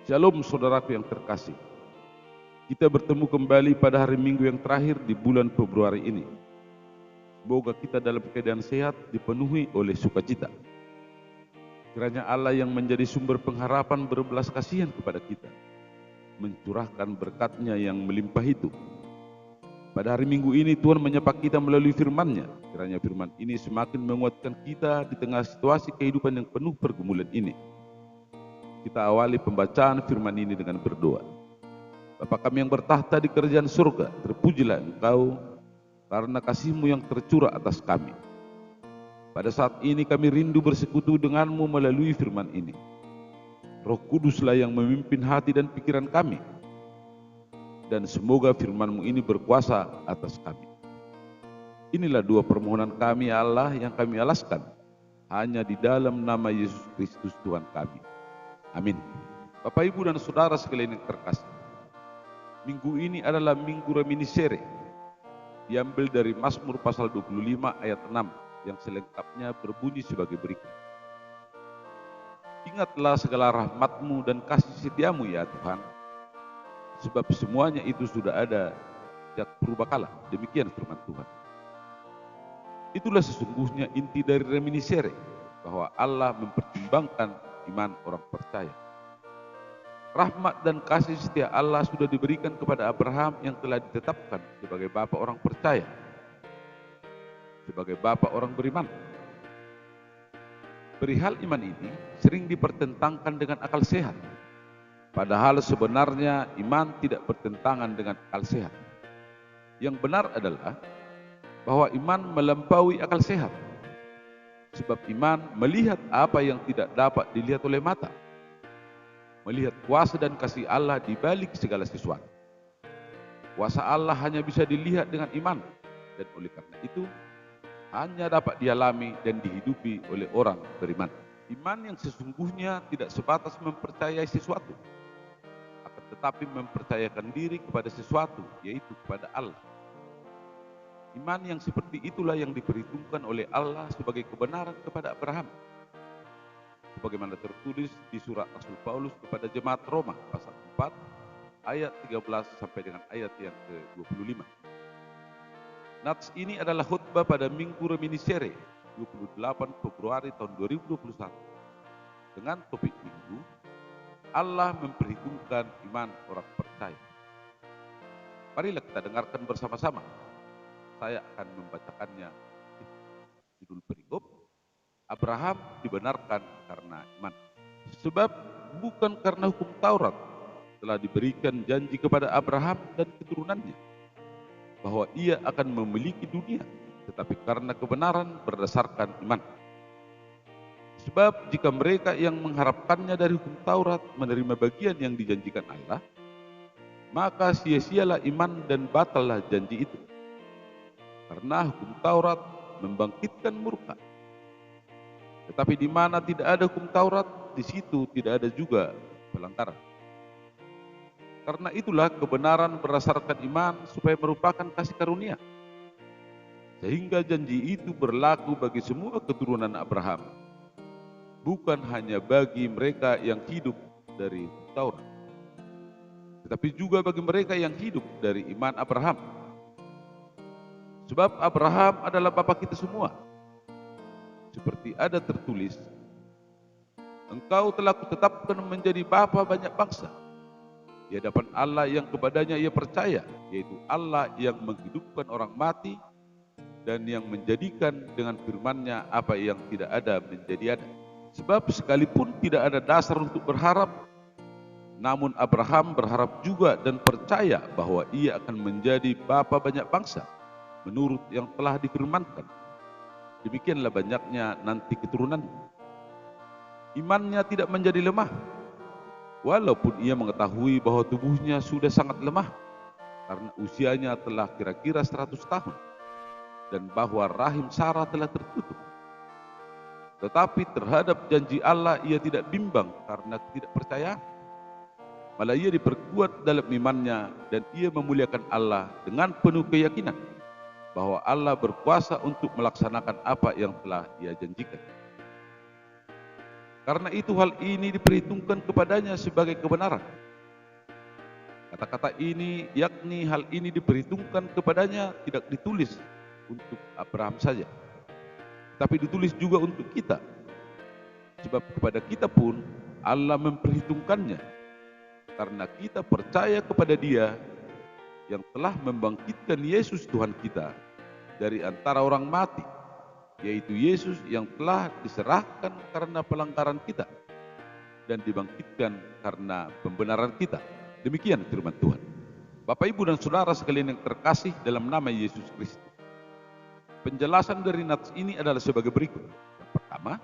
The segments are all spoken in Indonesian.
Shalom saudaraku yang terkasih. Kita bertemu kembali pada hari Minggu yang terakhir di bulan Februari ini. Semoga kita dalam keadaan sehat, dipenuhi oleh sukacita. Kiranya Allah yang menjadi sumber pengharapan berbelas kasihan kepada kita, mencurahkan berkat-Nya yang melimpah itu. Pada hari Minggu ini Tuhan menyapa kita melalui firman-Nya. Kiranya firman ini semakin menguatkan kita di tengah situasi kehidupan yang penuh pergumulan ini. Kita awali pembacaan firman ini dengan berdoa. Bapa kami yang bertahta di kerajaan surga, terpujilah Engkau karena kasih-Mu yang tercurah atas kami. Pada saat ini kami rindu bersekutu dengan-Mu melalui firman ini. Roh Kuduslah yang memimpin hati dan pikiran kami. Dan semoga firman-Mu ini berkuasa atas kami. Inilah dua permohonan kami ya Allah yang kami alaskan hanya di dalam nama Yesus Kristus Tuhan kami. Amin. Bapak, Ibu, dan Saudara sekalian yang terkasih, minggu ini adalah minggu reminiscere, diambil dari Mazmur pasal 25 ayat 6 yang selengkapnya berbunyi sebagai berikut. Ingatlah segala rahmat-Mu dan kasih setia-Mu ya Tuhan, sebab semuanya itu sudah ada sejak purbakala. Demikian firman Tuhan. Itulah sesungguhnya inti dari reminiscere, bahwa Allah mempertimbangkan iman orang percaya. Rahmat dan kasih setia Allah sudah diberikan kepada Abraham yang telah ditetapkan sebagai bapa orang percaya, sebagai bapa orang beriman. Perihal iman ini sering dipertentangkan dengan akal sehat, padahal sebenarnya iman tidak bertentangan dengan akal sehat. Yang benar adalah bahwa iman melampaui akal sehat, sebab iman melihat apa yang tidak dapat dilihat oleh mata, melihat kuasa dan kasih Allah di balik segala sesuatu. Kuasa Allah hanya bisa dilihat dengan iman, dan oleh karena itu hanya dapat dialami dan dihidupi oleh orang beriman. Iman yang sesungguhnya tidak sebatas mempercayai sesuatu, akan tetapi mempercayakan diri kepada sesuatu, yaitu kepada Allah. Iman yang seperti itulah yang diperhitungkan oleh Allah sebagai kebenaran kepada Abraham, sebagaimana tertulis di surat Rasul Paulus kepada jemaat Roma pasal 4 ayat 13 sampai dengan ayat yang ke-25. Nats ini adalah khutbah pada Minggu Reminiscere 28 Februari tahun 2021 dengan topik Minggu Allah memperhitungkan iman orang percaya. Marilah kita dengarkan bersama-sama. Saya akan membacakannya. Judul perikop, Abraham dibenarkan karena iman. Sebab bukan karena hukum Taurat telah diberikan janji kepada Abraham dan keturunannya bahwa ia akan memiliki dunia, tetapi karena kebenaran berdasarkan iman. Sebab jika mereka yang mengharapkannya dari hukum Taurat menerima bagian yang dijanjikan Allah, maka sia-sialah iman dan batallah janji itu. Karena hukum Taurat membangkitkan murka. Tetapi di mana tidak ada hukum Taurat, di situ tidak ada juga pelanggaran. Karena itulah kebenaran berdasarkan iman supaya merupakan kasih karunia, sehingga janji itu berlaku bagi semua keturunan Abraham, bukan hanya bagi mereka yang hidup dari hukum Taurat, tetapi juga bagi mereka yang hidup dari iman Abraham. Sebab Abraham adalah bapa kita semua. Seperti ada tertulis, Engkau telah kutetapkan menjadi bapa banyak bangsa di hadapan Allah yang kepadanya ia percaya, yaitu Allah yang menghidupkan orang mati dan yang menjadikan dengan firman-Nya apa yang tidak ada menjadi ada. Sebab sekalipun tidak ada dasar untuk berharap, namun Abraham berharap juga dan percaya bahwa ia akan menjadi bapa banyak bangsa menurut yang telah difirmankan. Demikianlah banyaknya nanti keturunan. Imannya tidak menjadi lemah, walaupun ia mengetahui bahwa tubuhnya sudah sangat lemah, karena usianya telah kira-kira 100 tahun, dan bahwa rahim Sarah telah tertutup. Tetapi terhadap janji Allah ia tidak bimbang karena tidak percaya. Malah ia diperkuat dalam imannya, dan ia memuliakan Allah dengan penuh keyakinan bahwa Allah berkuasa untuk melaksanakan apa yang telah Ia janjikan. Karena itu hal ini diperhitungkan kepadanya sebagai kebenaran. Kata-kata ini, yakni hal ini diperhitungkan kepadanya, tidak ditulis untuk Abraham saja, tapi ditulis juga untuk kita. Sebab kepada kita pun Allah memperhitungkannya, karena kita percaya kepada Dia yang telah membangkitkan Yesus Tuhan kita dari antara orang mati, yaitu Yesus yang telah diserahkan karena pelanggaran kita dan dibangkitkan karena pembenaran kita. Demikian firman Tuhan. Bapak, Ibu, dan Saudara sekalian yang terkasih dalam nama Yesus Kristus. Penjelasan dari nats ini adalah sebagai berikut. Yang pertama,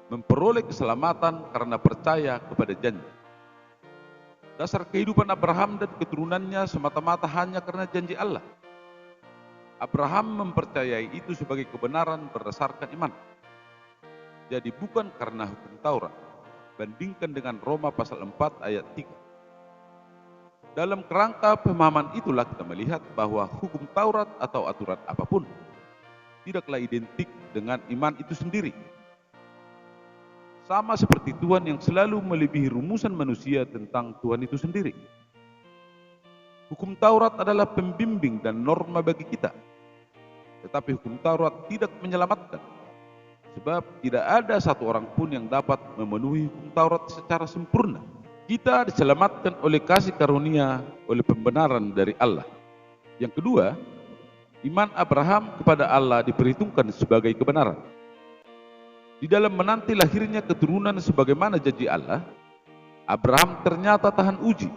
memperoleh keselamatan karena percaya kepada janji. Dasar kehidupan Abraham dan keturunannya semata-mata hanya karena janji Allah. Abraham mempercayai itu sebagai kebenaran berdasarkan iman. Jadi bukan karena hukum Taurat. Bandingkan dengan Roma pasal 4 ayat 3. Dalam kerangka pemahaman itulah kita melihat bahwa hukum Taurat atau aturan apapun tidaklah identik dengan iman itu sendiri. Sama seperti Tuhan yang selalu melebihi rumusan manusia tentang Tuhan itu sendiri. Hukum Taurat adalah pembimbing dan norma bagi kita. Tetapi hukum Taurat tidak menyelamatkan. Sebab tidak ada satu orang pun yang dapat memenuhi hukum Taurat secara sempurna. Kita diselamatkan oleh kasih karunia, oleh pembenaran dari Allah. Yang kedua, iman Abraham kepada Allah diperhitungkan sebagai kebenaran. Di dalam menanti lahirnya keturunan sebagaimana janji Allah, Abraham ternyata tahan uji.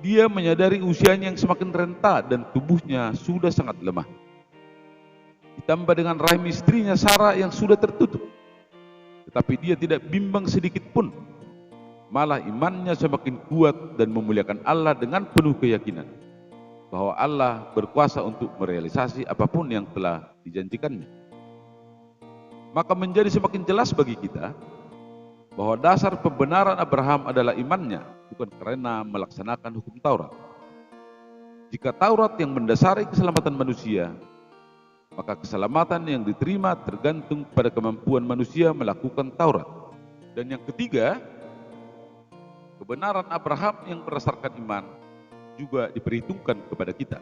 Dia menyadari usianya yang semakin renta dan tubuhnya sudah sangat lemah. Ditambah dengan rahim istrinya Sarah yang sudah tertutup. Tetapi dia tidak bimbang sedikit pun. Malah imannya semakin kuat dan memuliakan Allah dengan penuh keyakinan bahwa Allah berkuasa untuk merealisasi apapun yang telah dijanjikannya. Maka menjadi semakin jelas bagi kita bahwa dasar pembenaran Abraham adalah imannya, bukan karena melaksanakan hukum Taurat. Jika Taurat yang mendasari keselamatan manusia, maka keselamatan yang diterima tergantung pada kemampuan manusia melakukan Taurat. Dan yang ketiga, kebenaran Abraham yang berdasarkan iman juga diperhitungkan kepada kita.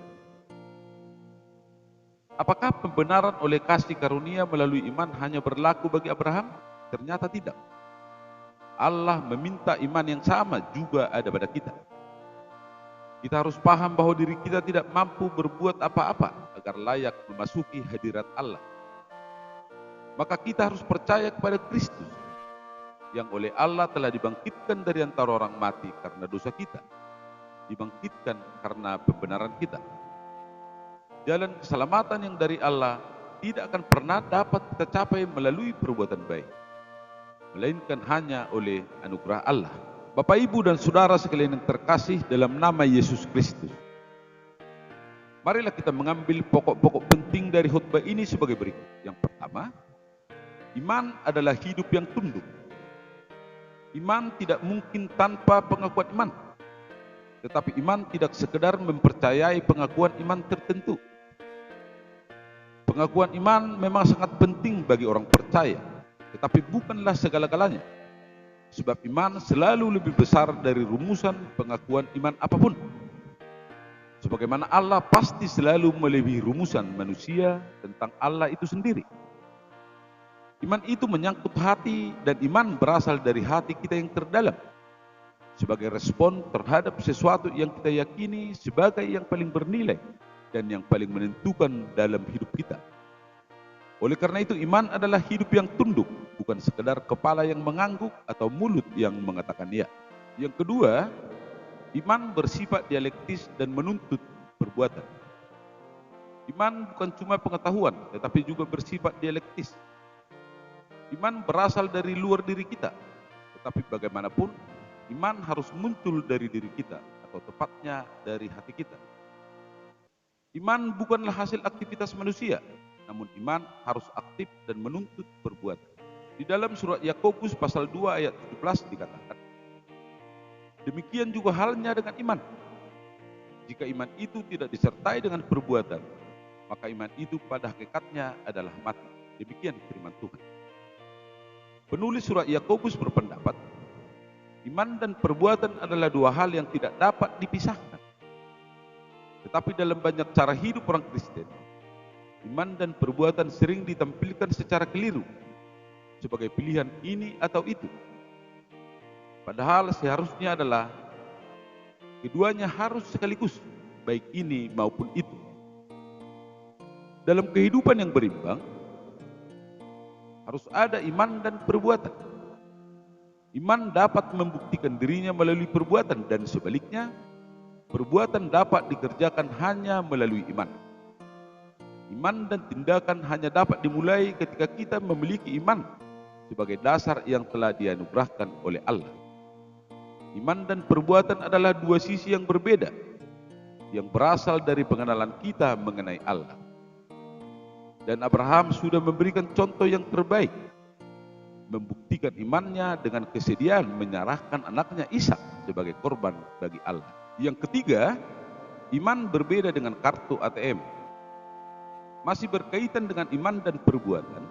Apakah pembenaran oleh kasih karunia melalui iman hanya berlaku bagi Abraham? Ternyata tidak. Allah meminta iman yang sama juga ada pada kita. Kita harus paham bahwa diri kita tidak mampu berbuat apa-apa agar layak memasuki hadirat Allah. Maka kita harus percaya kepada Kristus yang oleh Allah telah dibangkitkan dari antara orang mati karena dosa kita, dibangkitkan karena pembenaran kita. Jalan keselamatan yang dari Allah tidak akan pernah dapat kita capai melalui perbuatan baik, melainkan hanya oleh anugerah Allah. Bapak, Ibu, dan Saudara sekalian yang terkasih dalam nama Yesus Kristus, marilah kita mengambil pokok-pokok penting dari khutbah ini sebagai berikut. Yang pertama, iman adalah hidup yang tunduk. Iman tidak mungkin tanpa pengakuan iman. Tetapi iman tidak sekedar mempercayai pengakuan iman tertentu. Pengakuan iman memang sangat penting bagi orang percaya, tetapi bukanlah segala-galanya. Sebab iman selalu lebih besar dari rumusan pengakuan iman apapun. Sebagaimana Allah pasti selalu melebihi rumusan manusia tentang Allah itu sendiri. Iman itu menyangkut hati, dan iman berasal dari hati kita yang terdalam, sebagai respon terhadap sesuatu yang kita yakini sebagai yang paling bernilai dan yang paling menentukan dalam hidup kita. Oleh karena itu, iman adalah hidup yang tunduk, bukan sekedar kepala yang mengangguk atau mulut yang mengatakan ya. Yang kedua, iman bersifat dialektis dan menuntut perbuatan. Iman bukan cuma pengetahuan, tetapi juga bersifat dialektis. Iman berasal dari luar diri kita, tetapi bagaimanapun iman harus muncul dari diri kita, atau tepatnya dari hati kita. Iman bukanlah hasil aktivitas manusia, namun iman harus aktif dan menuntut perbuatan. Di dalam surat Yakobus pasal 2 ayat 17 dikatakan, demikian juga halnya dengan iman. Jika iman itu tidak disertai dengan perbuatan, maka iman itu pada hakikatnya adalah mati. Demikian firman Tuhan. Penulis surat Yakobus berpendapat, iman dan perbuatan adalah dua hal yang tidak dapat dipisahkan. Tetapi dalam banyak cara hidup orang Kristen, iman dan perbuatan sering ditampilkan secara keliru sebagai pilihan ini atau itu. Padahal seharusnya adalah keduanya harus sekaligus, baik ini maupun itu. Dalam kehidupan yang berimbang, harus ada iman dan perbuatan. Iman dapat membuktikan dirinya melalui perbuatan, dan sebaliknya, perbuatan dapat dikerjakan hanya melalui iman. Iman dan tindakan hanya dapat dimulai ketika kita memiliki iman sebagai dasar yang telah dianugerahkan oleh Allah. Iman dan perbuatan adalah dua sisi yang berbeda, yang berasal dari pengenalan kita mengenai Allah. Dan Abraham sudah memberikan contoh yang terbaik, membuktikan imannya dengan kesediaan menyerahkan anaknya Ishak sebagai korban bagi Allah. Yang ketiga, iman berbeda dengan kartu ATM. Masih berkaitan dengan iman dan perbuatan.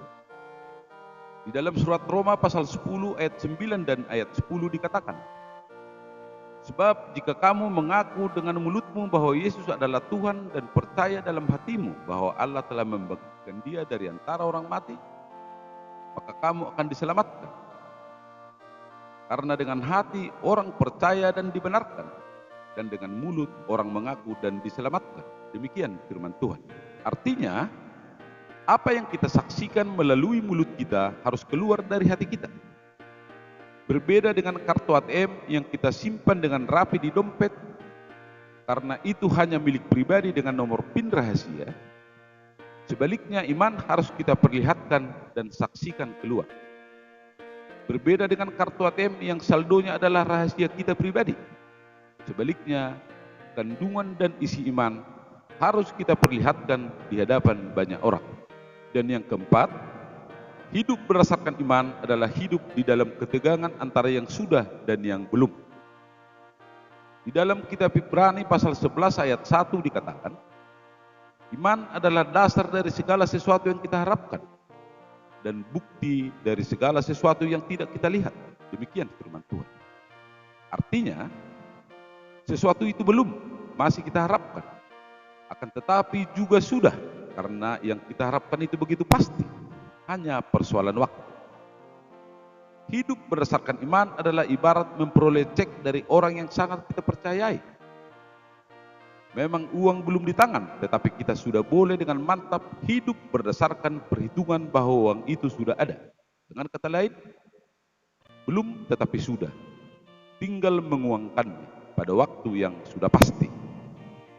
Di dalam surat Roma pasal 10 ayat 9 dan ayat 10 dikatakan, sebab jika kamu mengaku dengan mulutmu bahwa Yesus adalah Tuhan dan percaya dalam hatimu bahwa Allah telah membangkitkan Dia dari antara orang mati, maka kamu akan diselamatkan. Karena dengan hati orang percaya dan dibenarkan, dan dengan mulut orang mengaku dan diselamatkan. Demikian firman Tuhan. Artinya, apa yang kita saksikan melalui mulut kita harus keluar dari hati kita. Berbeda dengan kartu ATM yang kita simpan dengan rapi di dompet, karena itu hanya milik pribadi dengan nomor PIN rahasia. Sebaliknya, iman harus kita perlihatkan dan saksikan keluar. Berbeda dengan kartu ATM yang saldonya adalah rahasia kita pribadi. Sebaliknya, kandungan dan isi iman harus kita perlihatkan di hadapan banyak orang. Dan yang keempat, hidup berdasarkan iman adalah hidup di dalam ketegangan antara yang sudah dan yang belum. Di dalam kitab Ibrani pasal 11 ayat 1 dikatakan, iman adalah dasar dari segala sesuatu yang kita harapkan dan bukti dari segala sesuatu yang tidak kita lihat. Demikian firman Tuhan. Artinya, sesuatu itu belum, masih kita harapkan. Akan tetapi juga sudah, karena yang kita harapkan itu begitu pasti. Hanya persoalan waktu. Hidup berdasarkan iman adalah ibarat memperoleh cek dari orang yang sangat kita percayai. Memang uang belum di tangan, tetapi kita sudah boleh dengan mantap hidup berdasarkan perhitungan bahwa uang itu sudah ada. Dengan kata lain, belum tetapi sudah. Tinggal menguangkannya pada waktu yang sudah pasti.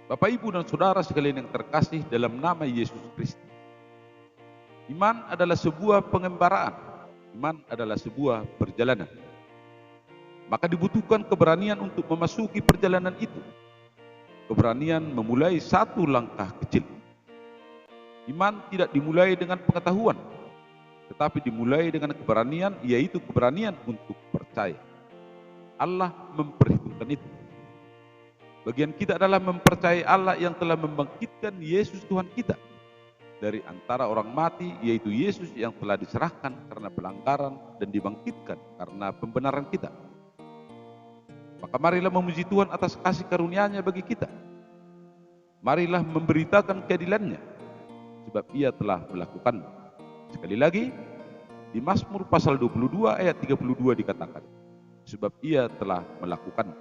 Bapak, Ibu, dan Saudara sekalian yang terkasih dalam nama Yesus Kristus. Iman adalah sebuah pengembaraan. Iman adalah sebuah perjalanan. Maka dibutuhkan keberanian untuk memasuki perjalanan itu. Keberanian memulai satu langkah kecil. Iman tidak dimulai dengan pengetahuan, tetapi dimulai dengan keberanian, yaitu keberanian untuk percaya. Allah memperhitungkan itu. Bagian kita adalah mempercayai Allah yang telah membangkitkan Yesus Tuhan kita dari antara orang mati, yaitu Yesus yang telah diserahkan karena pelanggaran dan dibangkitkan karena pembenaran kita. Maka marilah memuji Tuhan atas kasih karunia-Nya bagi kita. Marilah memberitakan keadilan-Nya, sebab Ia telah melakukannya. Sekali lagi, di Mazmur pasal 22 ayat 32 dikatakan, sebab Ia telah melakukannya.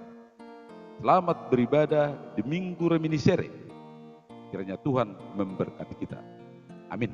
Selamat beribadah di Minggu Reminiscere. Kiranya Tuhan memberkati kita. Amin.